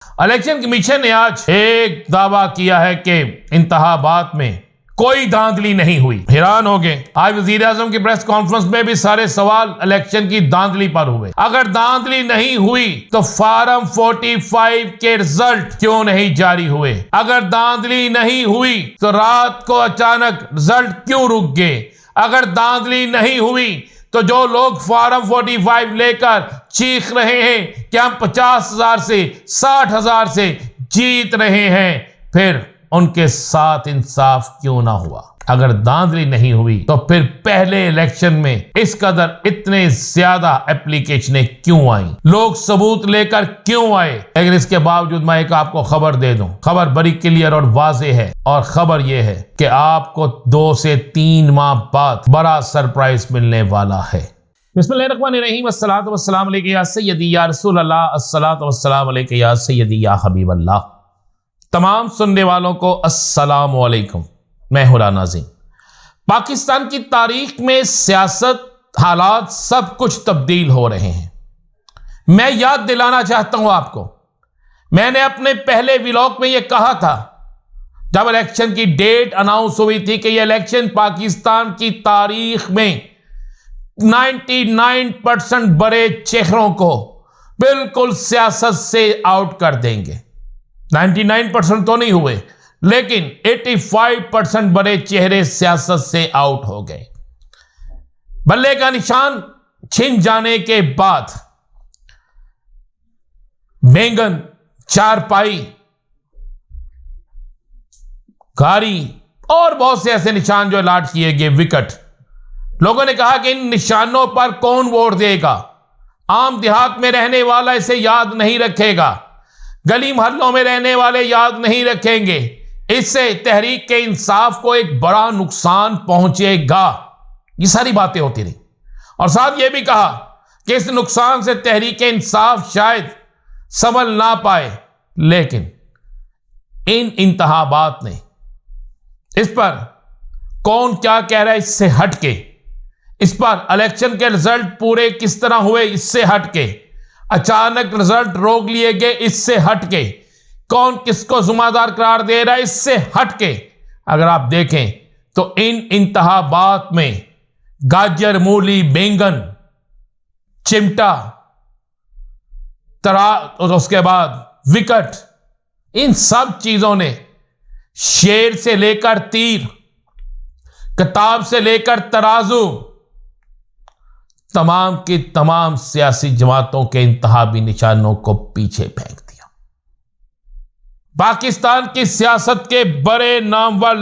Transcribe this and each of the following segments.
Election commission ने आज एक दावा किया है कि इंतखाबात में कोई धांधली नहीं हुई। हैरान हो गए। आज वजीर आजम की प्रेस कॉन्फ्रेंस में भी सारे सवाल इलेक्शन की धांधली पर हुए। अगर धांधली नहीं हुई तो फार्म 45 के रिजल्ट क्यों नहीं जारी हुए? अगर धांधली नहीं हुई तो रात को अचानक रिजल्ट क्यों रुक गए? अगर धांधली नहीं हुई तो जो लोग फार्म 45 लेकर चीख रहे हैं कि हम 50,000 से 60,000 से जीत रहे हैं, फिर उनके साथ इंसाफ क्यों ना हुआ? अगर धांधली नहीं हुई तो फिर पहले इलेक्शन में इस कदर इतने ज्यादा एप्लीकेशनें क्यों आई? लोग सबूत लेकर क्यों आए? लेकिन इसके बावजूद मैं एक आपको खबर दे दूं। खबर बड़ी क्लियर और वाज़ेह है, और खबर यह है कि आपको 2 से 3 माह बाद बड़ा सरप्राइज मिलने वाला है। बिस्मिल्लाहिर्रहमानिर्रहीम, अस्सलातु वस्सलाम अलैका या सय्यदी या रसूल अल्लाह, अस्सलातु वस्सलाम अलैका या सय्यदी या हबीब अल्लाह। तमाम सुनने वालों को अस्सलाम वालेकुम। मैं हूं राना ज़ीम। पाकिस्तान की तारीख में सियासत, हालात सब कुछ तब्दील हो रहे हैं। मैं याद दिलाना चाहता हूं आपको, मैंने अपने पहले व्लॉग में यह कहा था जब इलेक्शन की डेट अनाउंस हुई थी कि यह इलेक्शन पाकिस्तान की तारीख में 99% बड़े चेहरों को बिल्कुल सियासत से आउट कर देंगे। 99% तो नहीं हुए, लेकिन 85% बड़े चेहरे सियासत से आउट हो गए। बल्ले का निशान छिन जाने के बाद बैंगन, चारपाई, गाड़ी और बहुत से ऐसे निशान जो लाट किए गए, विकेट। लोगों ने कहा कि इन निशानों पर कौन वोट देगा? आम देहात में रहने वाला इसे याद नहीं रखेगा, गली मोहल्लों में रहने वाले याद नहीं रखेंगे। इससे तहरीक के इंसाफ को एक बड़ा नुकसान पहुंचेगा। ये सारी बातें होती रही, और साथ ये भी कहा कि इस नुकसान से तहरीक के इंसाफ शायद संभल ना पाए। लेकिन इन इंतखाबात ने इस पर कौन क्या कह रहा है इससे हटके, इस पर इलेक्शन के रिजल्ट पूरे किस तरह हुए इससे हटके, अचानक रिजल्ट रोक लिए गए इससे हटके, कौन किसको जिम्मेदार करार दे रहा है इससे हटके, अगर आप देखें तो इन इंतखाबात में गाजर, मूली, बैंगन, चिमटा, तरा और उसके बाद विकेट, इन सब चीजों ने शेर से लेकर तीर, किताब से लेकर तराजू, तमाम की तमाम सियासी जमातों के इंतखाबी निशानों को पीछे फेंक दिया। पाकिस्तान की सियासत के बड़े नामवर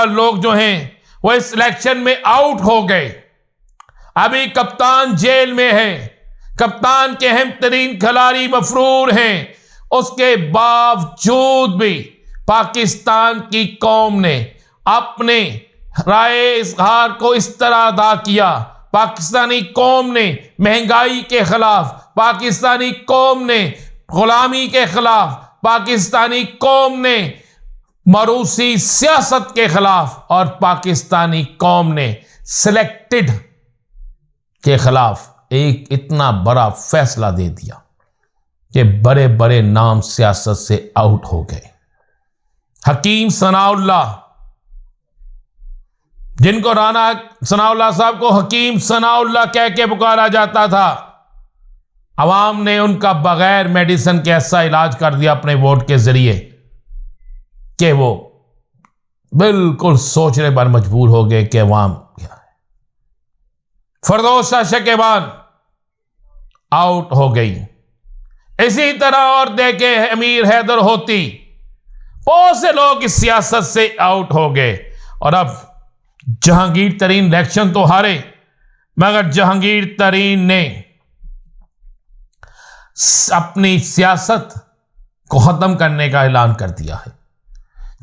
लोग जो हैं वो इस इलेक्शन में आउट हो गए। अभी कप्तान जेल में है, कप्तान के अहम तरीन खिलाड़ी मफरूर हैं। उसके बावजूद भी पाकिस्तान की कौम ने अपने राय इजहार को इस तरह अदा किया। पाकिस्तानी कौम ने महंगाई के खिलाफ, पाकिस्तानी कौम ने गुलामी के खिलाफ, पाकिस्तानी कौम ने मरूसी सियासत के खिलाफ, और पाकिस्तानी कौम ने सिलेक्टेड के खिलाफ एक इतना बड़ा फैसला दे दिया कि बड़े बड़े नाम सियासत से आउट हो गए। हकीम सनाउल्लाह, जिनको राना सनाउल्लाह साहब को हकीम सनाउल्लाह कह के पुकारा जाता था, अवाम ने उनका बगैर मेडिसिन के ऐसा इलाज कर दिया अपने वोट के जरिए कि वो बिल्कुल सोचने पर मजबूर हो गए कि अवाम क्या है। फरदौस शाह शकेबान आउट हो गई। इसी तरह और देखे अमीर हैदर होती, बहुत से लोग इस सियासत से आउट हो गए। और अब जहांगीर तरीन इलेक्शन तो हारे, मगर जहांगीर तरीन ने अपनी सियासत को खत्म करने का ऐलान कर दिया है।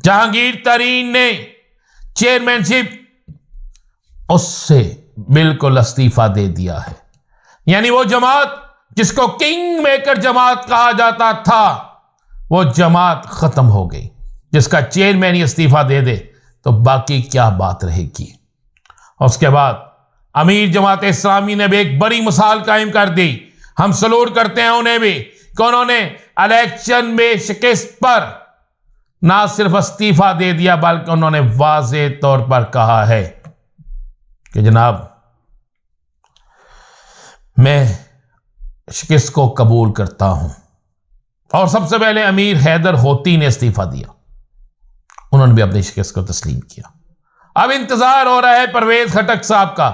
जहांगीर तरीन ने चेयरमैनशिप उससे बिल्कुल इस्तीफा दे दिया है। यानी वो जमात जिसको किंग मेकर जमात कहा जाता था, वो जमात खत्म हो गई। जिसका चेयरमैन ही इस्तीफा दे दे तो बाकी क्या बात रहेगी। और उसके बाद अमीर जमात इस्लामी ने भी एक बड़ी मिसाल कायम कर दी। हम सलूट करते हैं उन्हें भी कि उन्होंने इलेक्शन में शिकस्त पर ना सिर्फ इस्तीफा दे दिया बल्कि उन्होंने वाज़े तौर पर कहा है कि जनाब मैं शिकस्त को कबूल करता हूं। और सबसे पहले अमीर हैदर होती ने इस्तीफा दिया, उन्होंने भी अपनी शिकस्त को तस्लीम किया। अब इंतजार हो रहा है परवेज खटक साहब का,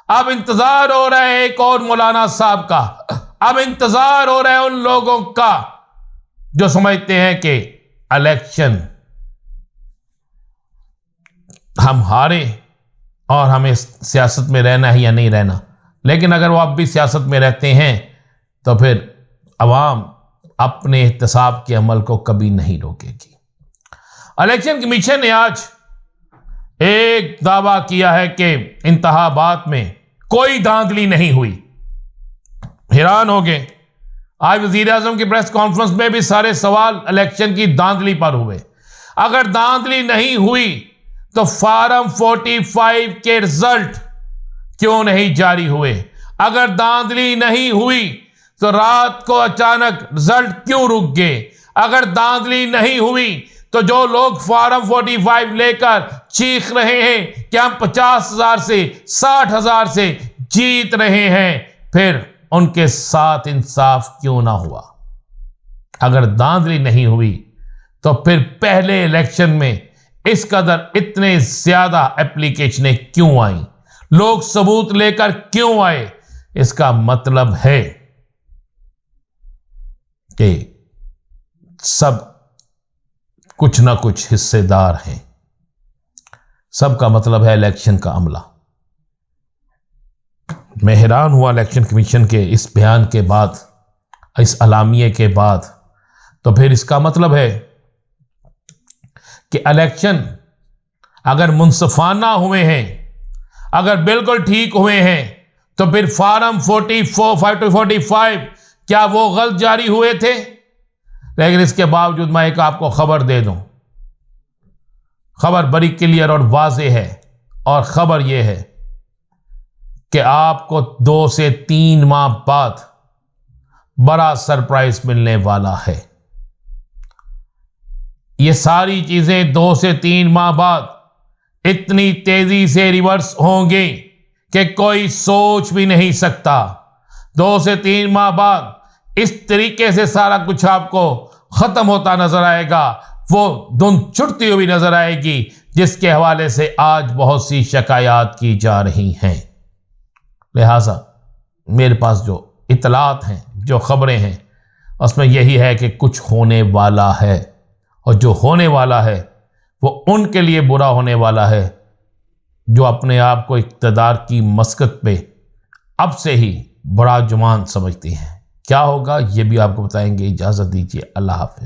अब इंतजार हो रहा है एक और मौलाना साहब का, अब इंतजार हो रहा है उन लोगों का जो समझते हैं कि इलेक्शन हम हारे और हमें सियासत में रहना है या नहीं रहना। लेकिन अगर वो अब भी सियासत में रहते हैं तो फिर अवाम अपने एहतसाब के अमल को कभी नहीं रोकेगी। इलेक्शन कमीशन ने आज एक दावा किया है कि इंतखाबात में कोई धांधली नहीं हुई। हैरान हो गए। आज वजीर आजम की प्रेस कॉन्फ्रेंस में भी सारे सवाल इलेक्शन की धांधली पर हुए। अगर धांधली नहीं हुई तो फार्म 45 के रिजल्ट क्यों नहीं जारी हुए? अगर धांधली नहीं हुई तो रात को अचानक रिजल्ट क्यों रुक गए? अगर धांधली नहीं हुई तो जो लोग फार्म 45 लेकर चीख रहे हैं कि हम 50,000 से 60,000 से जीत रहे हैं, फिर उनके साथ इंसाफ क्यों ना हुआ? अगर धांधली नहीं हुई तो फिर पहले इलेक्शन में इस कदर इतने ज्यादा एप्लीकेशनें क्यों आई? लोग सबूत लेकर क्यों आए? इसका मतलब है कि सब कुछ ना कुछ हिस्सेदार हैं। सबका मतलब है इलेक्शन का अमला। मैं हैरान हुआ इलेक्शन कमीशन के इस बयान के बाद, इस अलामिये के बाद। तो फिर इसका मतलब है कि इलेक्शन अगर मुनसफाना हुए हैं, अगर बिल्कुल ठीक हुए हैं, तो फिर फार्म 45 क्या वो गलत जारी हुए थे? लेकिन इसके बावजूद मैं एक आपको खबर दे दूं, खबर बड़ी क्लियर और वाज़े है, और खबर यह है कि आपको 2 से 3 माह बाद बड़ा सरप्राइज मिलने वाला है। ये सारी चीजें 2 से 3 माह बाद इतनी तेजी से रिवर्स होंगी कि कोई सोच भी नहीं सकता। 2 से 3 माह बाद इस तरीके से सारा कुछ आपको खत्म होता नजर आएगा, वो धुंध छुटती हुई नजर आएगी, जिसके हवाले से आज बहुत सी शिकायत की जा रही हैं। लिहाजा मेरे पास जो इतलात हैं, जो खबरें हैं, उसमें यही है कि कुछ होने वाला है, और जो होने वाला है वो उनके लिए बुरा होने वाला है जो अपने आप को इक़्तिदार की मस्कत पे अब से ही बड़ा जुमान समझती हैं। क्या होगा ये भी आपको बताएंगे। इजाज़त दीजिए। अल्लाह हाफ़िज़।